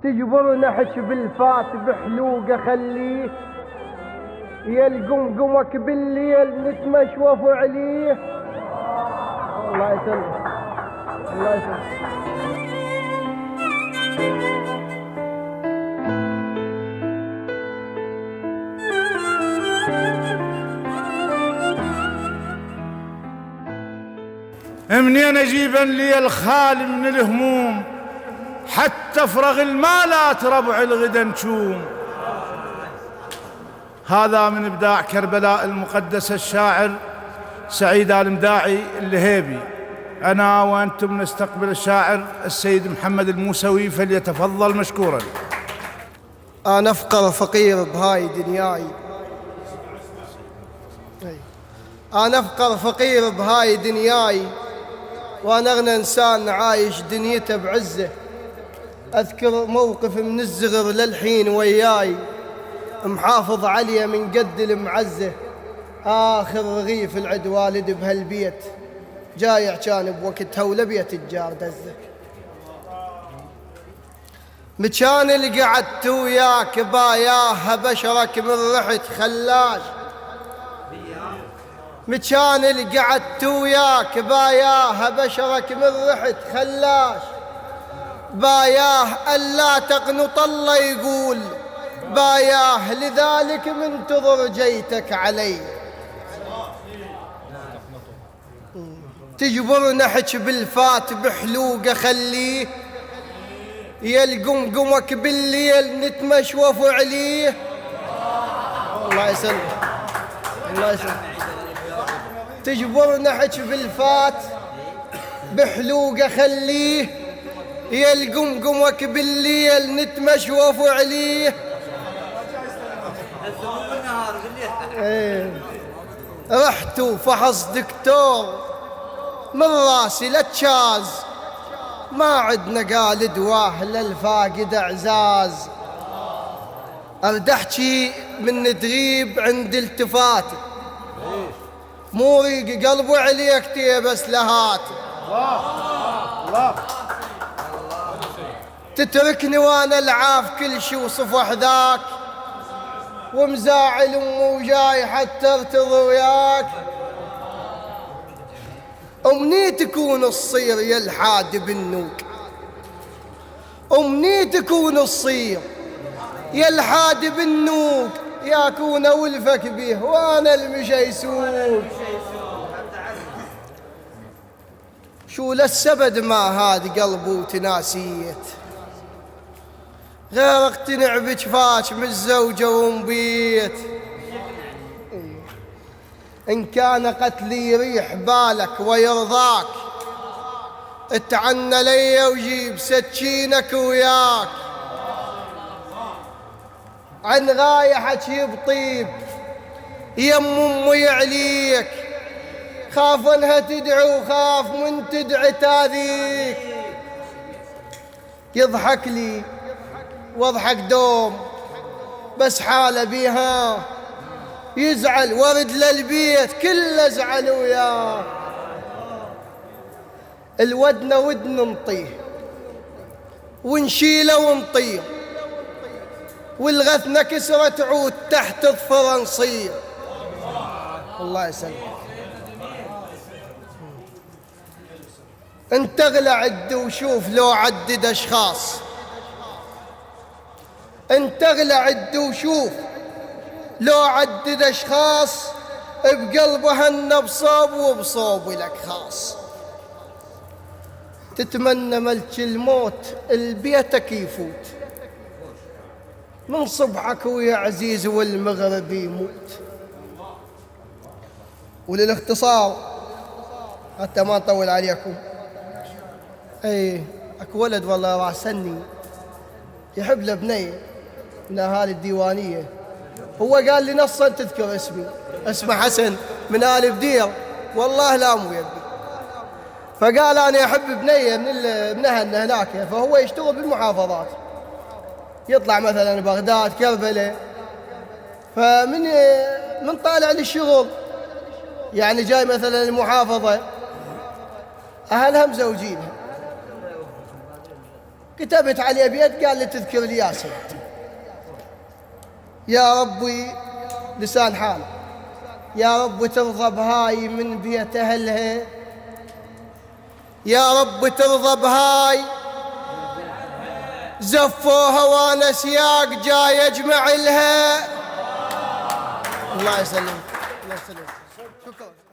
تجبر نحش بالفات بحلوقه خليه، يا القمقمك بالليل نتمشوف عليه. الله يسلمك الله يسلمك. منين اجيبا لي الخالي من الهموم، حتى افرغ المالات ربع الغدا نشوم. هذا من ابداع كربلاء المقدس الشاعر سعيد المداعي اللهيبي. انا وانتم نستقبل الشاعر السيد محمد الموسوي، فليتفضل مشكورا. انا افقر فقير بهاي دنياي، انا افقر فقير بهاي دنياي، وانا اغنى انسان عايش دنيته بعزه. اذكر موقف من الزغر للحين وياي، محافظ عليه من قد المعزه. اخر رغيف العد والد بهالبيت، جايع كان بوقتها ولبيت الجار دزه. مكان اللي قعدت وياك باياه بشرك من رحت خلاش، مكان اللي قعدت وياك باياه بشرك من رحت خلاش. باياه ألا تقنط الله يقول باياه، لذلك منتظر جيتك علي. تجبر نحش بالفات بحلوقه خليه، يا القمقمك بالليل نتمشوف عليه. الله يسلمك الله يسلمك. تجبر نحش بالفات بحلوقه خليه، يا القمقمك بالليل نتمشوف عليه. رحت وفحص دكتور من راسي لتشاز، ما عدنا قال دواه للفاقد اعزاز. ارد احكي من تغيب عند التفاتي، مو ريق قلبي عليك تيبس لهاتي. الله تتركني وانا العاف كل شي وصفح ذاك، ومزاعل وجاي حتى ارتضي وياك. امني تكون الصير يا الحاد بالنوق، امني تكون الصير يا الحاد بالنوق، ياكون ولفك به وانا المشي يسوق. شو للسبد ما هاد قلبي وتناسيت، غير اقتنع بجفاك من الزوجة ومبيت. إن كان قتلي يريح بالك ويرضاك، اتعنى لي وجيب سكينك وياك. عن غاية حكي بطيب يم أمي عليك، خاف انها تدعو وخاف من تدعي تاذيك. يضحك لي واضحك دوم بس حاله بيها، يزعل ورد للبيت كله زعل وياه. الودنا ودن نطيه ونشيله ونطيه، والغثنا كسرة تعود تحت الظفر نصير. الله يسلمك. انت اغلى عد وشوف لو عدد اشخاص، انت اغلى عد وشوف لو عدد اشخاص، بقلبه هن بصوب وبصوب لك خاص. تتمنى ملك الموت البيتك يفوت، من صبحك ويا عزيز والمغرب يموت. وللاختصار حتى ما نطول عليكم، اكو ولد والله راسني يحب له بنيه من اهالي الديوانيه، هو قال لي نصا تذكر اسمي، اسمه حسن من آل بدير، والله لا مو يبي. فقال انا احب بنيه من اهلنا هناك، فهو يشتغل بالمحافظات، يطلع مثلا بغداد كربلاء. من طالع للشغل يعني جاي مثلا المحافظه، اهلها مزوجينها، كتبت عليه بيت قال لي تذكر لي يا سيد. يا ربي لسان حال، يا رب ترضى بهاي من بيت أهلها، يا رب ترضى بهاي زفوها وانا سياق جاي اجمع لها. الله يسلمك، الله يسلمك، شكرا.